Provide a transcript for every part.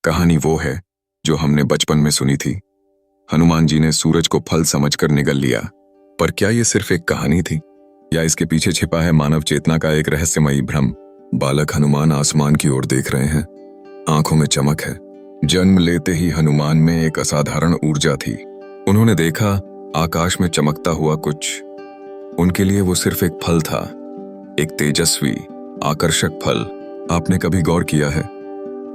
कहानी वो है जो हमने बचपन में सुनी थी। हनुमान जी ने सूरज को फल समझकर निगल लिया। पर क्या ये सिर्फ एक कहानी थी या इसके पीछे छिपा है मानव चेतना का एक रहस्यमयी भ्रम? बालक हनुमान आसमान की ओर देख रहे हैं। आंखों में चमक है। जन्म लेते ही हनुमान में एक असाधारण ऊर्जा थी। उन्होंने देखा आकाश में चमकता हुआ कुछ। उनके लिए वो सिर्फ एक फल था, एक तेजस्वी आकर्षक फल। आपने कभी गौर किया है,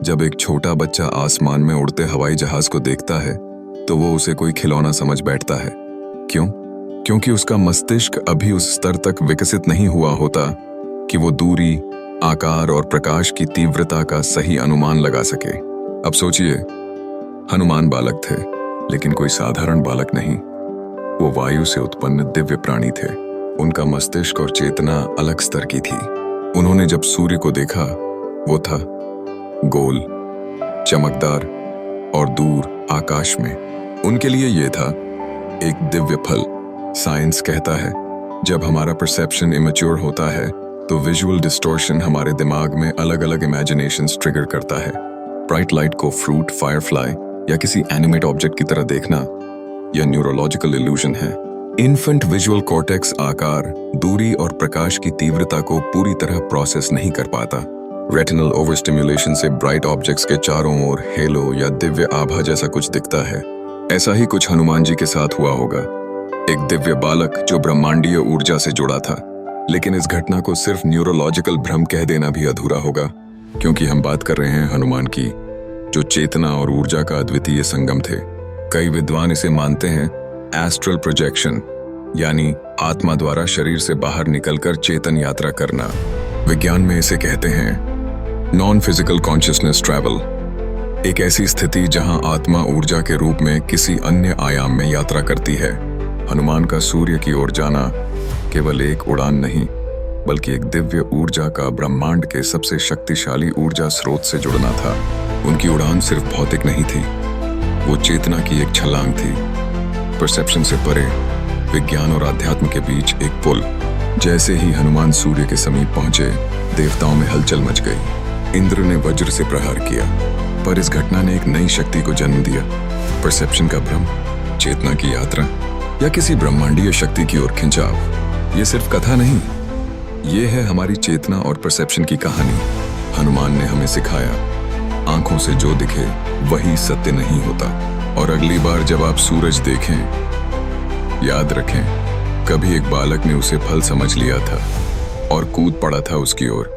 जब एक छोटा बच्चा आसमान में उड़ते हवाई जहाज को देखता है तो वो उसे कोई खिलौना समझ बैठता है। क्यों? क्योंकि उसका मस्तिष्क अभी उस स्तर तक विकसित नहीं हुआ होता कि वो दूरी, आकार और प्रकाश की तीव्रता का सही अनुमान लगा सके। अब सोचिए, हनुमान बालक थे, लेकिन कोई साधारण बालक नहीं। वो वायु से उत्पन्न दिव्य प्राणी थे। उनका मस्तिष्क और चेतना अलग स्तर की थी। उन्होंने जब सूर्य को देखा, वो था गोल, चमकदार और दूर आकाश में। उनके लिए ये था एक दिव्य फल। साइंस कहता है, जब हमारा परसेप्शन इमेच्योर होता है तो विजुअल डिस्टॉर्शन हमारे दिमाग में अलग अलग इमेजिनेशंस ट्रिगर करता है। ब्राइट लाइट को फ्रूट, फायरफ्लाई या किसी एनिमेट ऑब्जेक्ट की तरह देखना यह न्यूरोलॉजिकल इल्यूजन है। इन्फेंट विजुअल कॉर्टेक्स आकार, दूरी और प्रकाश की तीव्रता को पूरी तरह प्रोसेस नहीं कर पाता। रेटिनल ओवरस्टिमुलेशन से ब्राइट ऑब्जेक्ट्स के चारों ओर हेलो या दिव्य आभा जैसा कुछ दिखता है। ऐसा ही कुछ हनुमान जी के साथ हुआ होगा। एक दिव्य बालक जो ब्रह्मांडीय ऊर्जा से जुड़ा था। लेकिन इस घटना को सिर्फ न्यूरोलॉजिकल भ्रम कह देना भी अधूरा होगा, क्योंकि हम बात कर रहे हैं हनुमान की, जो चेतना और ऊर्जा का अद्वितीय संगम थे। कई विद्वान इसे मानते हैं एस्ट्रल प्रोजेक्शन, यानी आत्मा द्वारा शरीर से बाहर निकलकर चेतन यात्रा करना। विज्ञान में इसे कहते हैं नॉन फिजिकल कॉन्शियसनेस ट्रैवल, एक ऐसी स्थिति जहां आत्मा ऊर्जा के रूप में किसी अन्य आयाम में यात्रा करती है। हनुमान का सूर्य की ओर जाना केवल एक उड़ान नहीं, बल्कि एक दिव्य ऊर्जा का ब्रह्मांड के सबसे शक्तिशाली ऊर्जा स्रोत से जुड़ना था। उनकी उड़ान सिर्फ भौतिक नहीं थी, वो चेतना की एक छलांग थी। परसेप्शन से परे, विज्ञान और आध्यात्म के बीच एक पुल। जैसे ही हनुमान सूर्य के समीप पहुंचे, देवताओं में हलचल मच गई। इंद्र ने वज्र से प्रहार किया, पर इस घटना ने एक नई शक्ति को जन्म दिया। परसेप्शन का भ्रम, चेतना की यात्रा या किसी ब्रह्मांडीय शक्ति की ओर खिंचाव। ये सिर्फ कथा नहीं, ये है हमारी चेतना और परसेप्शन की कहानी। हनुमान ने हमें सिखाया, आंखों से जो दिखे वही सत्य नहीं होता। और अगली बार जब आप सूरज देखें, याद रखें, कभी एक बालक ने उसे फल समझ लिया था और कूद पड़ा था उसकी ओर।